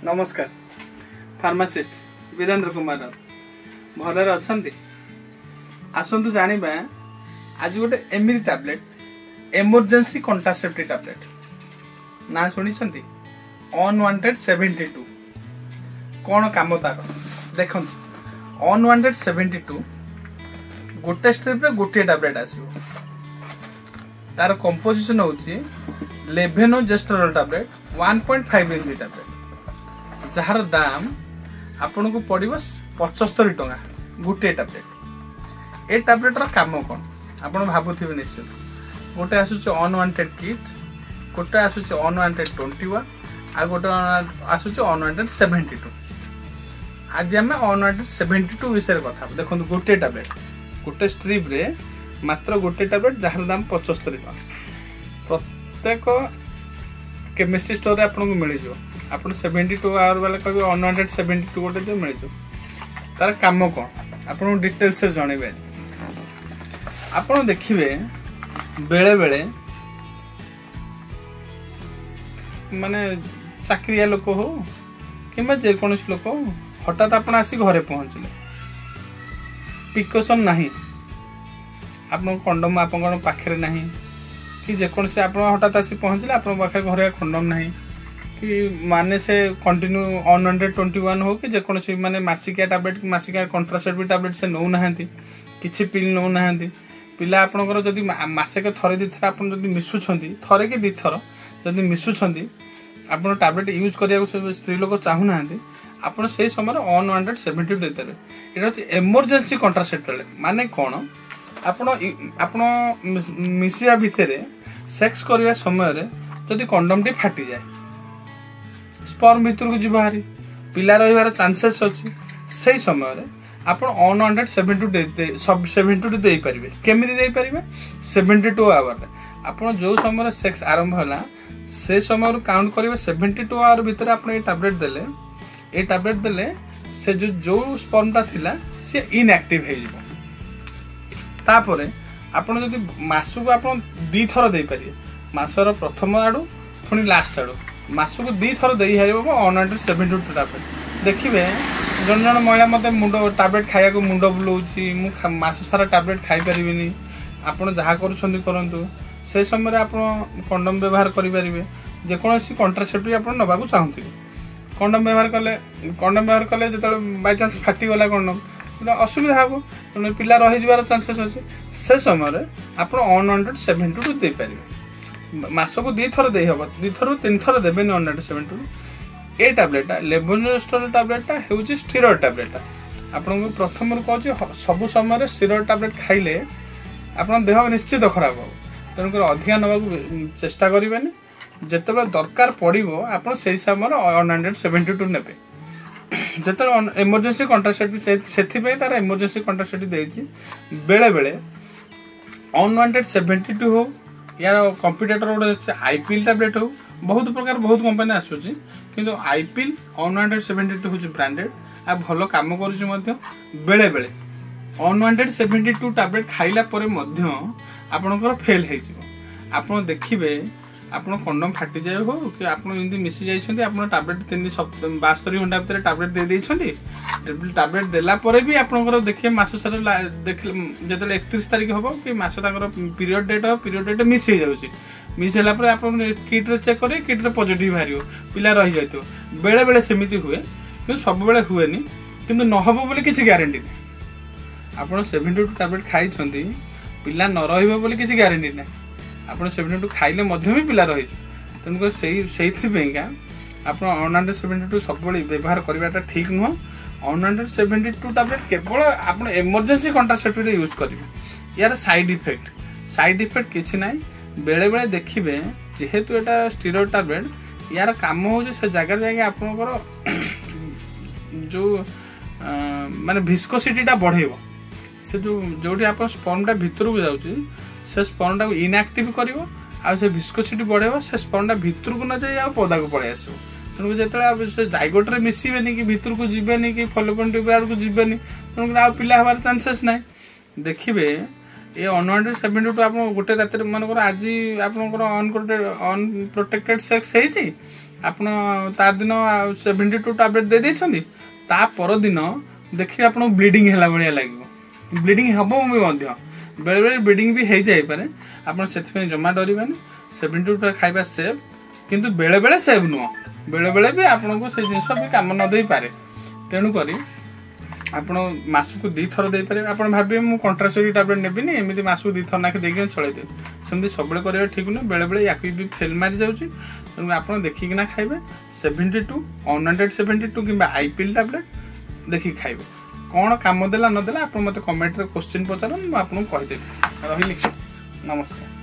नमस्कार फार्मासिस्ट वीरेंद्र कुमार भलरे अच्छे आसतु जाना आज गोटे emery tablet emergency contraceptive tablet ना शुणी अनवांटेड 72 कौन काम तार देखो अनवांटेड 72 गोटे स्ट्रिप रे गोटे टैबलेट आसो तार कंपोजिशन होची लेवेनोजेस्टरल टैबलेट 1.5 mg टैबलेट जार दाम आपन को पड़ो 75 टंका गोटे टैबलेट। ए टैबलेट काम कौन आप भावुवे निश्चित गोटे आसूचे अनवांटेड किट गोटे आसूचे अनवांटेड 21 आ गोटे आसूचे अनवांटेड 72। आज आम अनवांटेड 72 विषय कथा देखो गोटे टैबलेट गोटे स्ट्रिप रे मात्र गोटे टैबलेट जार दाम 75 टंका प्रत्येक केमिस्ट्री स्टोर आपको मिल जाओ आप 72 आवर वाले कह अनवांटेड 72 गोटे जो मिल जाओ तार काम कौन आप डिटेल्स से जनइबे आप देखिए बेले बेले माने चाकरिया लोक हो कि जेकोसी लोक हठात आप आसी घरे पहुंचले प्रिकॉशन नहीं आप कंडम आप पाखे ना कि जेकोसी आप हठात आसी पहुंचले आप पाखे घरे कंडम नहीं कि माने से कंटिन्यू अनवांटेड 21 हो कि जेकोसी माने मासिकिया टैबलेट मासिकिया कंट्रासेप्टिव टैबलेट से नौ ना किछि पिल नौ ना पिला आपनकर जदि मासेक थरे दी थर आपन जदि मिसुछंती थरे कि दी थर जदि मिसुछंती आपन टैबलेट यूज करिया को स्त्री लोक चाहू ना आपन से समय अनवांटेड 72 देते एटा इमरजेंसी कंट्रासेप्टिव माने कोन आपन मिसिया भितरे सेक्स करने समय जदि कंडम टी फाटी जाए स्पर्म भीतर को जीवारी पिला रही चांसेस अच्छी से समय आप अनवांटेड 72 दे पारे केमी दे पारे 72 आवर आप जो समय सेक्स आरंभ है से समय काउंट करेंगे 72 आवर भितर आप टैबलेट देले ये टैबलेट देले से जो स्पर्मटा थिला सी इनएक्टिव हो तापर आपन जदि मासक आप दी थर दे पारे मासर प्रथम आड़ू पुणी लास्ट आड़ू मासक दी थर दे अनवांटेड 72 टैबलेट देखिए जन जन महिला मत मुंड टैबलेट खाया को मुंड बुलाऊँगी मास सारा टैबलेट खाई पारिनी आपड़ जहाँ करूँ से समय आप कंडम व्यवहार करेंगे जेकोसी कंट्रासेप्टिव आप नवा चाहूँगे कंडम व्यवहार कले जो बाई चान्स फाटीगला कंडम असुविधा हम पिला रही चांसेस अच्छे से समय आप अनवांटेड 72 दे पारे मासक दी थर दे हम दी थर 3 थर देवे अनवांटेड 72 ए टैबलेटा लेवोजेस्टरल टैबलेटा हूँ स्टेरॉइड टैबलेटा आपको प्रथम कहूँ सब समय स्टेरॉइड टैबलेट खाइले आप देह निश्चित खराब हो तेणुक अधिका नवा चेष्टा करें जिते दरकार पड़ो आप समय अनवांटेड 72 ने जिते इमरजेंसी कंट्रासेप्टिव से तार इमरजेंसी कंट्रासेप्टिव देती बेले बेले अनवांटेड 72 हो यार कंपिटेटर गोटे आईपिल टैबलेट हो बहुत प्रकार बहुत कंपनी आसूची किंतु आईपिल अनवांटेड 72 हूँ ब्रांडेड आ भल कम कर बेले बेले अनवांटेड 72 टैबलेट खाइला परे मध्य आपनकर फेल हो देखिए आप कंडम फाटी जाए हो कि आप मिसी जाइए आप टैबलेट 72 घंटा भर टैबलेट दे देइछंती टैबलेट देला परे भी आपनकर देखिए मास सारा देख जो 31 तारीख हम कि मास पीरियड डेट मिस हो जाऊँगी मिस है आप किट्रे चेक करेंगे किट्रे पॉजिटिव बाहर पिला रही जाए बेले बेले सेमती हुए कि सब बेले हुए कि नहब बोली किसी ग्यारंटी नहीं आप 72 टैबलेट खाई पिला न रही किसी ग्यारंटी ना आप 72 खाइले भी पिला रही तेणुक आप अनवांटेड 72 सब व्यवहार करवाटा ठीक नुह अनवांटेड 72 टैबलेट केवल आप इमरजेंसी कंट्रासेप्टिव यूज करेंगे यार साइड इफेक्ट किसी ना बेले बेले देखिए जेहेतु यहाँ स्टेरॉइड टैबलेट यार कम हो जगह जाके आपंकर जो माने विस्कोसिटीटा बढ़ेब से जो आप स्पर्मटा भितर को जाऊँगी से स्पर्मटा को इनएक्टिव कर विस्कोसिटी बढ़ेब से स्पर्मटा भितर को न जाए पदा को पलि आस तेणुक जो से जाइगोटे मिसबे कि भितर को जीवेनि कि फलोपियन ट्यूब आड़ को जीवेनि तेणुक आ पिला हमार चांसेस ना देखिए ये अनवांटेड 72 आप गोटे रात मनकर आज आप अनप्रोटेक्टेड सेक्स ଆପଣ ତାର दिन 72 टैबलेट दे देछंती ता पर दिन देखिए आपन ब्लीडिंग हैला भलिया लागिवो ब्लीडिंग हबो मध्य बेले बेले ब्लीडिंग भी हो जाई पारे आपन सेथि जमा डरिबानी 72 खाइबा सेव किंतु बेले बेले सेव नुह बेले बेले भी आपन को से जिंस भी काम न देई पारे तेणु करी आपण मासकु 2 थर दे पारे आपण भाबे मु कंट्रासेप्टिव टैबलेट नेबिनी एमिति मासकु 2 थर नाके देके चलै दे सेमति सबले करिया ठीक न बेले बेले याकि भी फेल मारि जाउची तेणु आपण देखि किना खाइबे 72 172 किबा आईपीएल टैबलेट देखि खाइबे कोन काम देला न देला आपण मते कमेंट रे क्वेश्चन पचारन म आपन कहि देबी रहिली नमस्कार।